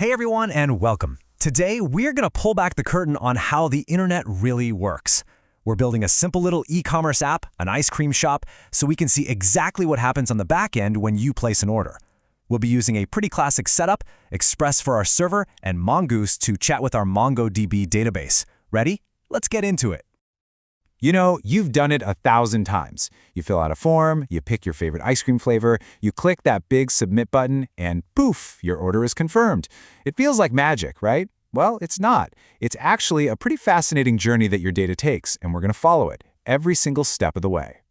Hey everyone and welcome. Today we're going to pull back the curtain on how the internet really works. We're building a simple little e-commerce app, an ice cream shop, so we can see exactly what happens on the back end when you place an order. We'll be using a pretty classic setup, Express for our server, and Mongoose to chat with our MongoDB database. Ready? Let's get into it. You know, you've done it 1,000 times. You fill out a form, you pick your favorite ice cream flavor, you click that big submit button, and poof, your order is confirmed. It feels like magic, right? Well, it's not. It's actually a pretty fascinating journey that your data takes, and we're going to follow it every single step of the way.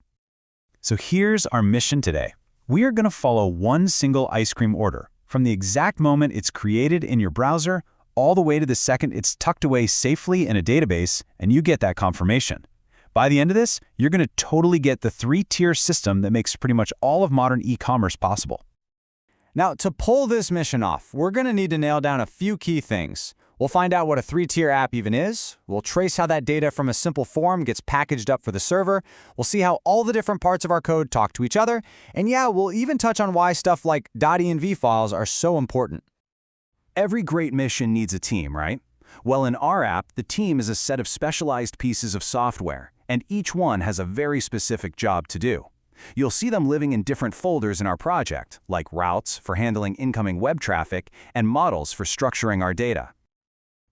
So here's our mission today. We are going to follow one single ice cream order, from the exact moment it's created in your browser, all the way to the second it's tucked away safely in a database, and you get that confirmation. By the end of this, you're going to totally get the three-tier system that makes pretty much all of modern e-commerce possible. Now, to pull this mission off, we're going to need to nail down a few key things. We'll find out what a three-tier app even is. We'll trace how that data from a simple form gets packaged up for the server. We'll see how all the different parts of our code talk to each other. And yeah, we'll even touch on why stuff like .env files are so important. Every great mission needs a team, right? Well, in our app, the team is a set of specialized pieces of software, and each one has a very specific job to do. You'll see them living in different folders in our project, like routes for handling incoming web traffic and models for structuring our data.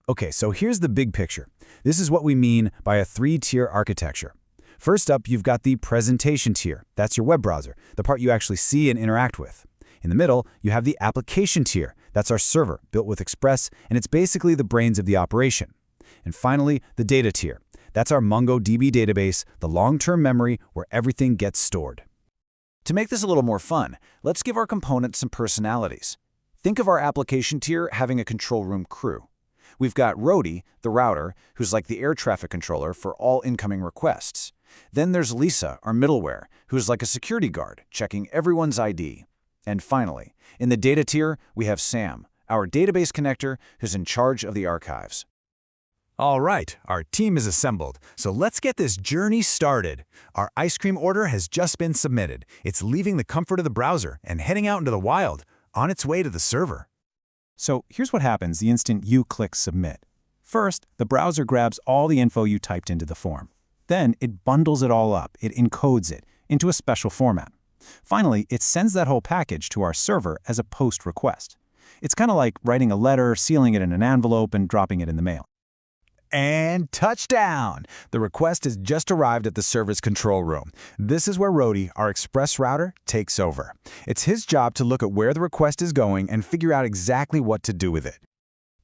Okay, so here's the big picture. This is what we mean by a three-tier architecture. First up, you've got the presentation tier. That's your web browser, the part you actually see and interact with. In the middle, you have the application tier. That's our server, built with Express, and it's basically the brains of the operation. And finally, the data tier. That's our MongoDB database, the long-term memory where everything gets stored. To make this a little more fun, let's give our components some personalities. Think of our application tier having a control room crew. We've got Rody, the router, who's like the air traffic controller for all incoming requests. Then there's Lisa, our middleware, who's like a security guard, checking everyone's ID. And finally, in the data tier, we have Sam, our database connector, who's in charge of the archives. All right, our team is assembled, so let's get this journey started. Our ice cream order has just been submitted. It's leaving the comfort of the browser and heading out into the wild, on its way to the server. So here's what happens the instant you click Submit. First, the browser grabs all the info you typed into the form. Then it bundles it all up, it encodes it into a special format. Finally, it sends that whole package to our server as a post request. It's kind of like writing a letter, sealing it in an envelope, and dropping it in the mail. And touchdown! The request has just arrived at the server's control room. This is where Rody, our Express router, takes over. It's his job to look at where the request is going and figure out exactly what to do with it.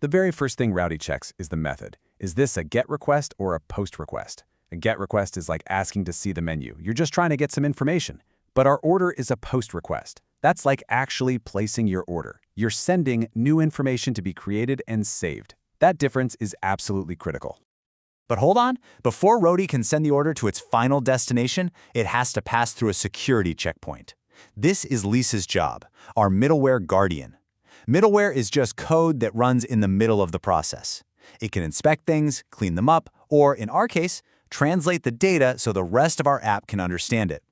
The very first thing Rowdy checks is the method. Is this a GET request or a POST request? A GET request is like asking to see the menu. You're just trying to get some information. But our order is a POST request. That's like actually placing your order. You're sending new information to be created and saved. That difference is absolutely critical. But hold on, before Rody can send the order to its final destination, it has to pass through a security checkpoint. This is Lisa's job, our middleware guardian. Middleware is just code that runs in the middle of the process. It can inspect things, clean them up, or in our case, translate the data so the rest of our app can understand it.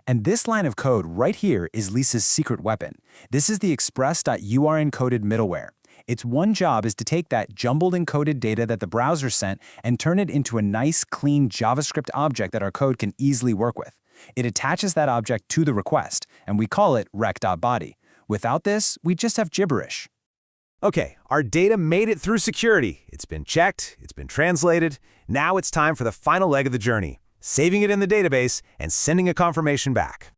And this line of code right here is Lisa's secret weapon. This is the express.ur-encoded middleware. Its one job is to take that jumbled encoded data that the browser sent and turn it into a nice, clean JavaScript object that our code can easily work with. It attaches that object to the request, and we call it rec.body. Without this, we just have gibberish. Okay, our data made it through security. It's been checked, it's been translated. Now it's time for the final leg of the journey, saving it in the database and sending a confirmation back.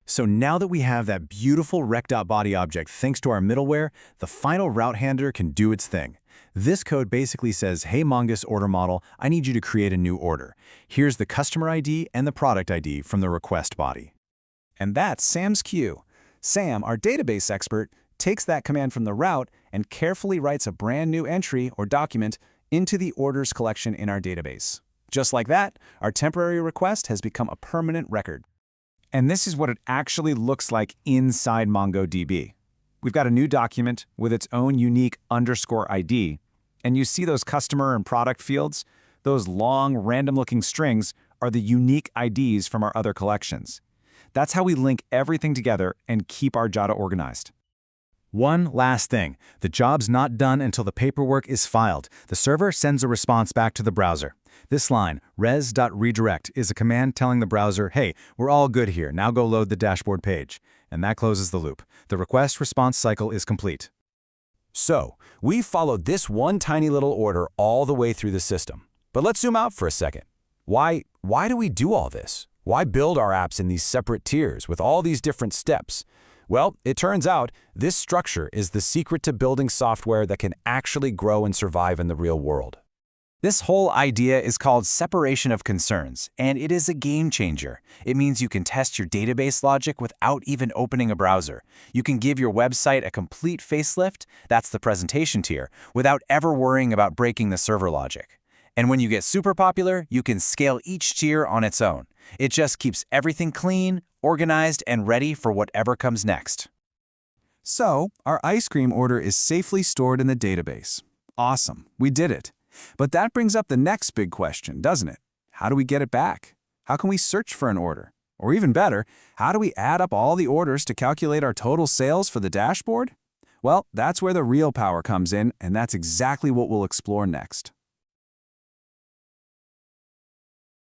So now that we have that beautiful rec.body object thanks to our middleware, the final route handler can do its thing. This code basically says, hey Mongoose order model, I need you to create a new order. Here's the customer ID and the product ID from the request body. And that's Sam's cue. Sam, our database expert, takes that command from the route and carefully writes a brand new entry or document into the orders collection in our database. Just like that, our temporary request has become a permanent record. And this is what it actually looks like inside MongoDB. We've got a new document with its own unique _ID, and you see those customer and product fields? Those long, random-looking strings are the unique IDs from our other collections. That's how we link everything together and keep our data organized. One last thing. The job's not done until the paperwork is filed. The server sends a response back to the browser. This line, res.redirect, is a command telling the browser, hey, we're all good here, now go load the dashboard page. And that closes the loop. The request-response cycle is complete. So, we followed this one tiny little order all the way through the system. But let's zoom out for a second. Why do we do all this? Why build our apps in these separate tiers with all these different steps? Well, it turns out this structure is the secret to building software that can actually grow and survive in the real world. This whole idea is called separation of concerns, and it is a game changer. It means you can test your database logic without even opening a browser. You can give your website a complete facelift, that's the presentation tier, without ever worrying about breaking the server logic. And when you get super popular, you can scale each tier on its own. It just keeps everything clean, organized, and ready for whatever comes next. So, our ice cream order is safely stored in the database. Awesome, we did it. But that brings up the next big question, doesn't it? How do we get it back? How can we search for an order? Or even better, how do we add up all the orders to calculate our total sales for the dashboard? Well, that's where the real power comes in, and that's exactly what we'll explore next.